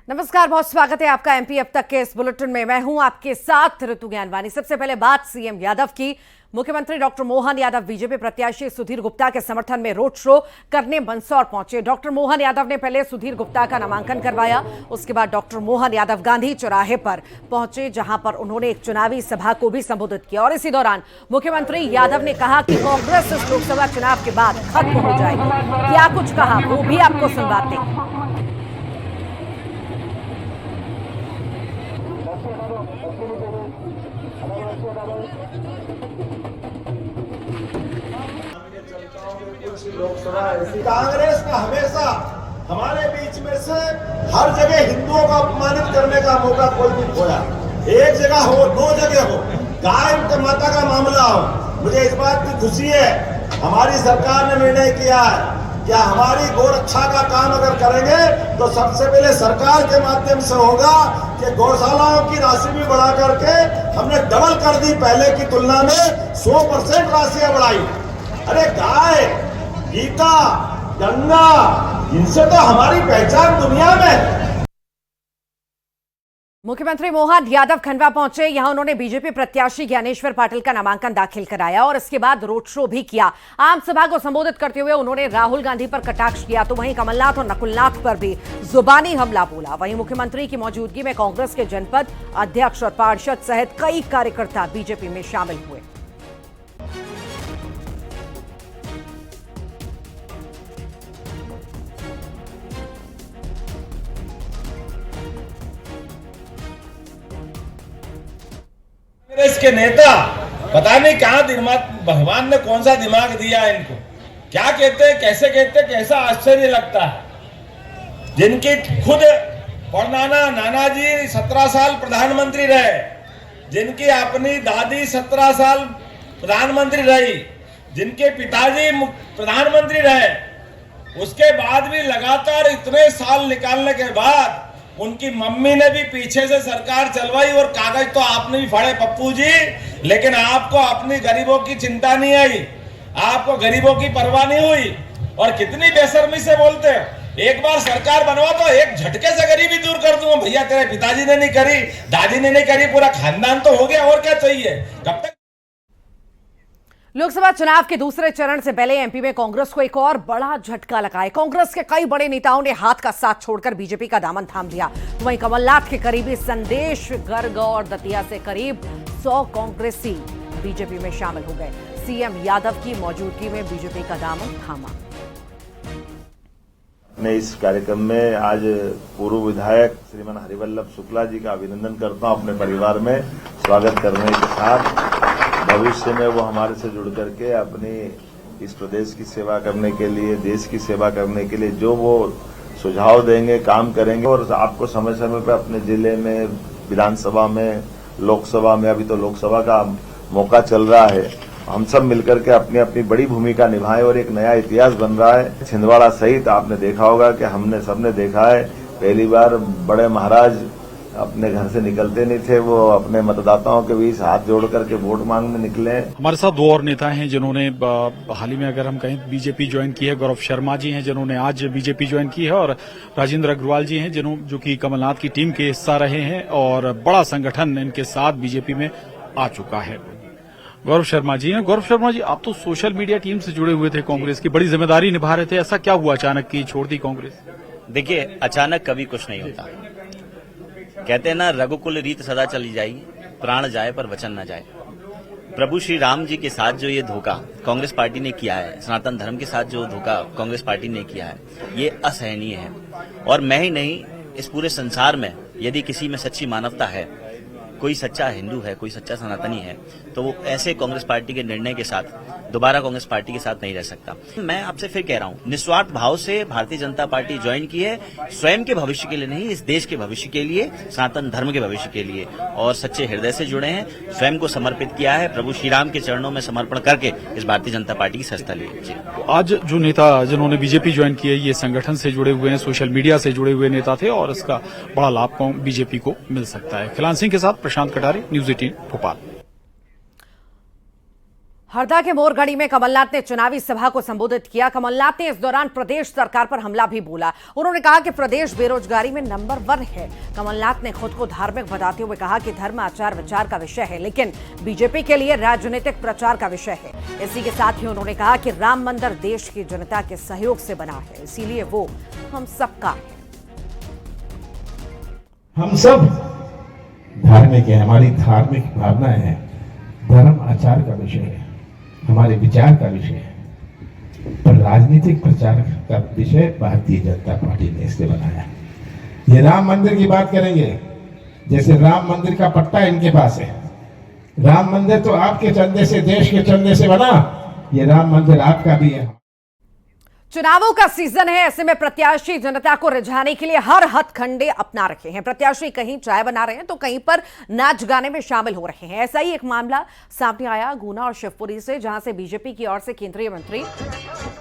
नमस्कार, बहुत स्वागत है आपका एमपी अब तक के इस बुलेटिन में। मैं हूं आपके साथ ऋतु ज्ञानवानी। सबसे पहले बात सीएम यादव की। मुख्यमंत्री डॉक्टर मोहन यादव बीजेपी प्रत्याशी सुधीर गुप्ता के समर्थन में रोड शो करने मंदसौर पहुंचे। डॉक्टर मोहन यादव ने पहले सुधीर गुप्ता का नामांकन करवाया, उसके बाद डॉक्टर मोहन यादव गांधी चौराहे पर पहुंचे, जहां पर उन्होंने एक चुनावी सभा को भी संबोधित किया। और इसी दौरान मुख्यमंत्री यादव ने कहा कि कांग्रेस इस लोकसभा चुनाव के बाद खत्म हो जाएगी। क्या कुछ कहा वो भी आपको सुनवाते हैं। लोकसभा कांग्रेस का हमेशा हमारे बीच में से हर जगह हिंदुओं को अपमानित करने का मौका कोई नहीं खोया। एक जगह हो, दो जगह हो, गाय माता का मामला हो। मुझे इस बात की खुशी है, हमारी सरकार ने निर्णय किया है कि हमारी गौरक्षा का काम अगर करेंगे तो सबसे पहले सरकार के माध्यम से होगा कि गौशालाओं की राशि भी बढ़ा करके हमने डबल कर दी। पहले की तुलना में 100% राशियां बढ़ाई। अरे गाय, गीता, गंगा, इनसे तो हमारी पहचान दुनिया में है। मुख्यमंत्री मोहन यादव खंडवा पहुंचे। यहां उन्होंने बीजेपी प्रत्याशी ज्ञानेश्वर पाटिल का नामांकन दाखिल कराया और इसके बाद रोड शो भी किया। आम सभा को संबोधित करते हुए उन्होंने राहुल गांधी पर कटाक्ष किया, तो वहीं कमलनाथ और नकुलनाथ पर भी जुबानी हमला बोला। वहीं मुख्यमंत्री की मौजूदगी में कांग्रेस के जनपद अध्यक्ष और पार्षद सहित कई कार्यकर्ता बीजेपी में शामिल हुए। कांग्रेस के नेता पता नहीं कहां दिमाग, भगवान ने कौन सा दिमाग दिया इनको। क्या कहते हैं, कैसे कहते हैं, कैसा आश्चर्य लगता है। जिनकी खुद परनाना नाना जी 17 साल प्रधानमंत्री रहे, जिनकी अपनी दादी 17 साल प्रधानमंत्री रही, जिनके पिताजी प्रधानमंत्री रहे, उसके बाद भी लगातार इतने साल निकालने के बाद उनकी मम्मी ने भी पीछे से सरकार चलवाई और कागज तो आपने भी फाड़े पप्पू जी, लेकिन आपको अपनी गरीबों की चिंता नहीं आई, आपको गरीबों की परवाह नहीं हुई। और कितनी बेशर्मी से बोलते हैं, एक बार सरकार बनवा तो एक झटके से गरीबी दूर कर दूंगा। भैया तेरे पिताजी ने नहीं करी, दादी ने नहीं करी, पूरा खानदान तो हो गया, और क्या चाहिए। कब तक। लोकसभा चुनाव के दूसरे चरण से पहले एमपी में कांग्रेस को एक और बड़ा झटका लगा है। कांग्रेस के कई बड़े नेताओं ने हाथ का साथ छोड़कर बीजेपी का दामन थाम लिया। तो वहीं कमलनाथ के करीबी संदेश गर्ग और दतिया से करीब 100 कांग्रेसी बीजेपी में शामिल हो गए। सीएम यादव की मौजूदगी में बीजेपी का दामन थामा। मैं इस कार्यक्रम में आज पूर्व विधायक श्रीमान हरिवल्लभ शुक्ला जी का अभिनंदन करता हूं। अपने परिवार में स्वागत करने के साथ भविष्य में वो हमारे से जुड़ करके अपनी इस प्रदेश की सेवा करने के लिए, देश की सेवा करने के लिए जो वो सुझाव देंगे, काम करेंगे। और आपको समय समय पर अपने जिले में, विधानसभा में, लोकसभा में, अभी तो लोकसभा का मौका चल रहा है, हम सब मिलकर के अपनी अपनी बड़ी भूमिका निभाएं और एक नया इतिहास बन रहा है। छिंदवाड़ा सहित आपने देखा होगा कि हमने सबने देखा है, पहली बार बड़े महाराज अपने घर से निकलते नहीं थे, वो अपने मतदाताओं के बीच हाथ जोड़ करके वोट मांगने निकले। हमारे साथ दो और नेता हैं जिन्होंने हाल ही में अगर हम कहें बीजेपी ज्वाइन की है। गौरव शर्मा जी हैं जिन्होंने आज बीजेपी ज्वाइन की है, और राजेंद्र अग्रवाल जी हैं जो कि कमलनाथ की टीम के हिस्सा रहे हैं और बड़ा संगठन इनके साथ बीजेपी में आ चुका है। गौरव शर्मा जी हैं। गौरव शर्मा जी, आप तो सोशल मीडिया टीम से जुड़े हुए थे, कांग्रेस की बड़ी जिम्मेदारी निभा रहे थे, ऐसा क्या हुआ अचानक की छोड़ दी कांग्रेस? देखिए, अचानक कभी कुछ नहीं होता। कहते हैं ना, रघुकुल रीत सदा चली जाएगी, प्राण जाए पर वचन न जाए। प्रभु श्री राम जी के साथ जो ये धोखा कांग्रेस पार्टी ने किया है, सनातन धर्म के साथ जो धोखा कांग्रेस पार्टी ने किया है, ये असहनीय है। और मैं ही नहीं, इस पूरे संसार में यदि किसी में सच्ची मानवता है, कोई सच्चा हिंदू है, कोई सच्चा सनातनी है, तो वो ऐसे कांग्रेस पार्टी के निर्णय के साथ दोबारा कांग्रेस पार्टी के साथ नहीं रह सकता। मैं आपसे फिर कह रहा हूं, निस्वार्थ भाव से भारतीय जनता पार्टी ज्वाइन की है, स्वयं के भविष्य के लिए नहीं, इस देश के भविष्य के लिए, सनातन धर्म के भविष्य के लिए, और सच्चे हृदय से जुड़े हैं, स्वयं को समर्पित किया है, प्रभु श्री राम के चरणों में समर्पण करके इस भारतीय जनता पार्टी की सत्ता ली है। आज जो नेता जिन्होंने बीजेपी ज्वाइन की है, ये संगठन से जुड़े हुए हैं, सोशल मीडिया से जुड़े हुए नेता थे, और इसका बड़ा लाभ बीजेपी को मिल सकता है। खिलान सिंह के साथ प्रशांत कटारे, न्यूज 18 भोपाल। हरदा के मोरगढ़ी में कमलनाथ ने चुनावी सभा को संबोधित किया। कमलनाथ ने इस दौरान प्रदेश सरकार पर हमला भी बोला। उन्होंने कहा कि प्रदेश बेरोजगारी में नंबर 1 है। कमलनाथ ने खुद को धार्मिक बताते हुए कहा कि धर्म आचार विचार का विषय है, लेकिन बीजेपी के लिए राजनीतिक प्रचार का विषय है। इसी के साथ ही उन्होंने कहा कि राम मंदिर देश की जनता के सहयोग से बना है, इसीलिए वो हम सबका है। हम सब धार्मिक है, हमारी धार्मिक भावनाएं हैं, धर्म आचार का विषय है, हमारे विचार का विषय है, पर राजनीतिक प्रचार का विषय भारतीय जनता पार्टी ने इसलिए बनाया। ये राम मंदिर की बात करेंगे, जैसे राम मंदिर का पट्टा इनके पास है। राम मंदिर तो आपके चंदे से, देश के चंदे से बना, ये राम मंदिर आपका भी है। चुनावों का सीजन है, ऐसे में प्रत्याशी जनता को रिझाने के लिए हर हथकंडे अपना रखे हैं। प्रत्याशी कहीं चाय बना रहे हैं तो कहीं पर नाच गाने में शामिल हो रहे हैं। ऐसा ही एक मामला सामने आया गुना और शिवपुरी से, जहां से बीजेपी की ओर से केंद्रीय मंत्री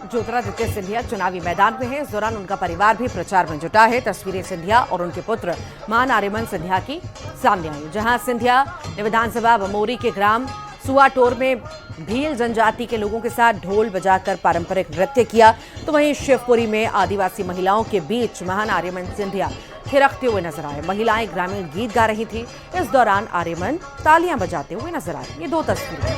ज्योतिरादित्य सिंधिया चुनावी मैदान में हैं। इस दौरान उनका परिवार भी प्रचार में जुटा है। तस्वीरें सिंधिया और उनके पुत्र महान आर्यमन सिंधिया की सामने आई, जहां सिंधिया ने विधानसभा बमोरी के ग्राम सुआटोर में भील जनजाति के लोगों के साथ ढोल बजाकर पारंपरिक नृत्य किया, तो वहीं शिवपुरी में आदिवासी महिलाओं के बीच महान आर्यमन सिंधिया थिरकते हुए नजर आए। महिलाएं ग्रामीण गीत गा रही थी। इस दौरान आर्यमन तालियां बजाते हुए नजर आए। ये 2 तस्वीरें।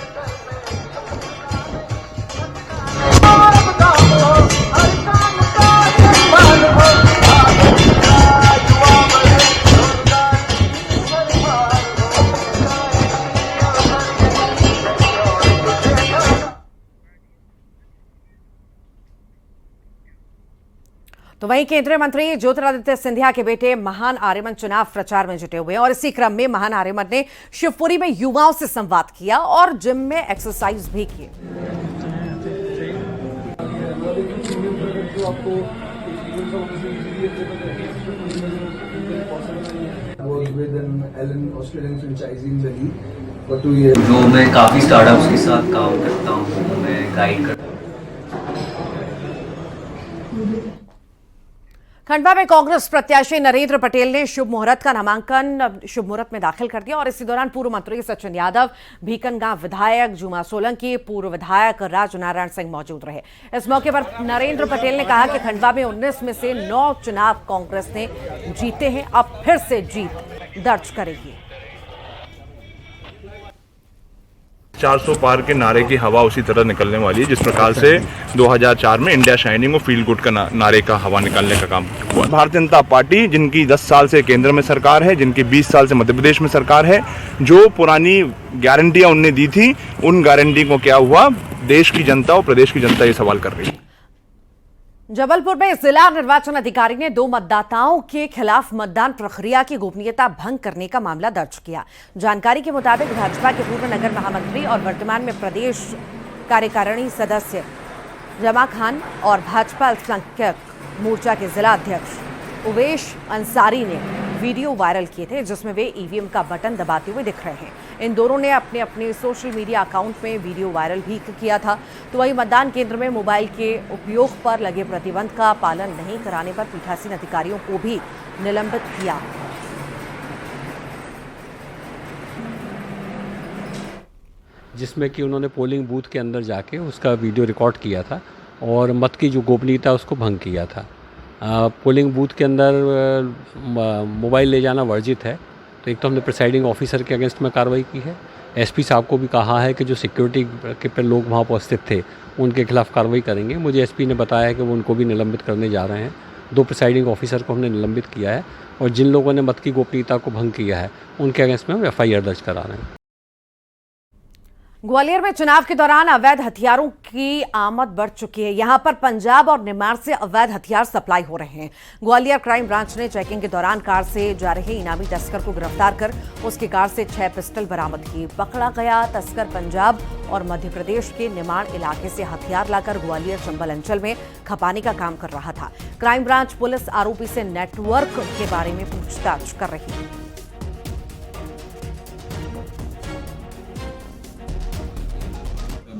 तो वहीं केंद्रीय मंत्री ज्योतिरादित्य सिंधिया के बेटे महान आर्यमन चुनाव प्रचार में जुटे हुए हैं और इसी क्रम में महान आर्यमन ने शिवपुरी में युवाओं से संवाद किया और जिम में एक्सरसाइज भी की। जो मैं काफ़ी स्टार्टअप्स के साथ काम करता हूँ, मैं गाइड करता हूँ। खंडवा में कांग्रेस प्रत्याशी नरेंद्र पटेल ने शुभ मुहूर्त का नामांकन शुभ मुहूर्त में दाखिल कर दिया और इसी दौरान पूर्व मंत्री सचिन यादव, भीकनगांव विधायक जुमा सोलंकी, पूर्व विधायक राज नारायण सिंह मौजूद रहे। इस मौके पर नरेंद्र पटेल ने कहा कि खंडवा में 19 में से 9 चुनाव कांग्रेस ने जीते हैं, अब फिर से जीत दर्ज करेगी। 400 पार के नारे की हवा उसी तरह निकलने वाली है जिस प्रकार से 2004 में इंडिया शाइनिंग और फील गुड का नारे का हवा निकालने का काम हुआ। भारतीय जनता पार्टी जिनकी 10 साल से केंद्र में सरकार है, जिनकी 20 साल से मध्य प्रदेश में सरकार है, जो पुरानी गारंटियां उनने दी थी, उन गारंटी को क्या हुआ, देश की जनता और प्रदेश की जनता ये सवाल कर रही है। जबलपुर में जिला निर्वाचन अधिकारी ने 2 मतदाताओं के खिलाफ मतदान प्रक्रिया की गोपनीयता भंग करने का मामला दर्ज किया। जानकारी के मुताबिक भाजपा के पूर्व नगर महामंत्री और वर्तमान में प्रदेश कार्यकारिणी सदस्य जमा खान और भाजपा अल्पसंख्यक मोर्चा के जिला अध्यक्ष उवेश अंसारी ने वीडियो वायरल किए थे, जिसमें वे ईवीएम का बटन दबाते हुए दिख रहे हैं। इन दोनों ने अपने अपने सोशल मीडिया अकाउंट में वीडियो वायरल भी किया था। तो वहीं मतदान केंद्र में मोबाइल के उपयोग पर लगे प्रतिबंध का पालन नहीं कराने पर पीठासीन अधिकारियों को भी निलंबित किया। जिसमें कि उन्होंने पोलिंग बूथ के अंदर जाके उसका वीडियो रिकॉर्ड किया था और मत की जो गोपनीयता उसको भंग किया था। पोलिंग बूथ के अंदर मोबाइल ले जाना वर्जित है, तो एक तो हमने प्रिसाइडिंग ऑफिसर के अगेंस्ट में कार्रवाई की है। एसपी साहब को भी कहा है कि जो सिक्योरिटी के पर लोग वहाँ उपस्थित थे उनके खिलाफ कार्रवाई करेंगे। मुझे एसपी ने बताया कि वो उनको भी निलंबित करने जा रहे हैं। 2 प्रिसाइडिंग ऑफिसर को हमने निलंबित किया है और जिन लोगों ने मत की गोपनीयता को भंग किया है उनके अगेंस्ट में हम FIR दर्ज करा रहे हैं। ग्वालियर में चुनाव के दौरान अवैध हथियारों की आमद बढ़ चुकी है। यहां पर पंजाब और निमाड़ से अवैध हथियार सप्लाई हो रहे हैं। ग्वालियर क्राइम ब्रांच ने चेकिंग के दौरान कार से जा रहे इनामी तस्कर को गिरफ्तार कर उसकी कार से 6 पिस्टल बरामद की। पकड़ा गया तस्कर पंजाब और मध्य प्रदेश के निमाड़ इलाके से हथियार लाकर ग्वालियर चंबल अंचल में खपाने का काम कर रहा था। क्राइम ब्रांच पुलिस आरोपी से नेटवर्क के बारे में पूछताछ कर रही है।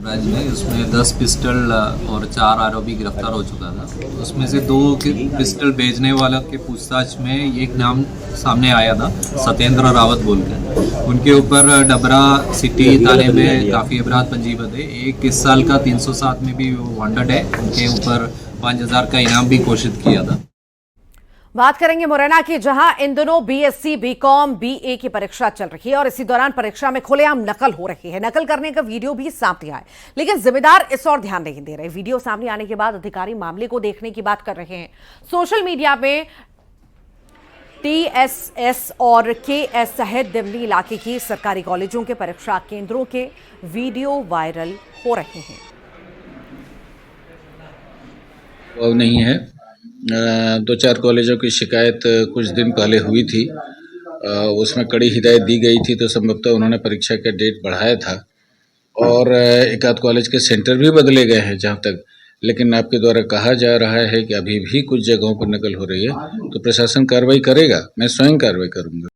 राज्य में उसमें 10 पिस्टल और 4 आरोपी गिरफ्तार हो चुका था। उसमें से 2 पिस्टल बेचने वाला के पूछताछ में एक नाम सामने आया था, सत्येंद्र रावत बोलकर। उनके ऊपर डबरा सिटी थाने में काफ़ी अपराध पंजीबद्ध है। एक इस साल का 307 में भी वांटेड है। उनके ऊपर 5,000 का इनाम भी घोषित किया था। बात करेंगे मुरैना की, जहां इन दिनों बीएससी, बीकॉम, बीए की परीक्षा चल रही है और इसी दौरान परीक्षा में खुलेआम नकल हो रही है। नकल करने का वीडियो भी सामने आया, लेकिन जिम्मेदार इस और ध्यान नहीं दे रहे। वीडियो सामने आने के बाद अधिकारी मामले को देखने की बात कर रहे हैं। सोशल मीडिया में टीएसएस और केएस सहित दिमनी इलाके की सरकारी कॉलेजों के परीक्षा केंद्रों के वीडियो वायरल हो रहे हैं। नहीं है, 2-4 कॉलेजों की शिकायत कुछ दिन पहले हुई थी, उसमें कड़ी हिदायत दी गई थी, तो संभवतः उन्होंने परीक्षा का डेट बढ़ाया था और एक आध कॉलेज के सेंटर भी बदले गए हैं जहां तक। लेकिन आपके द्वारा कहा जा रहा है कि अभी भी कुछ जगहों पर नकल हो रही है, तो प्रशासन कार्रवाई करेगा, मैं स्वयं कार्रवाई करूंगा।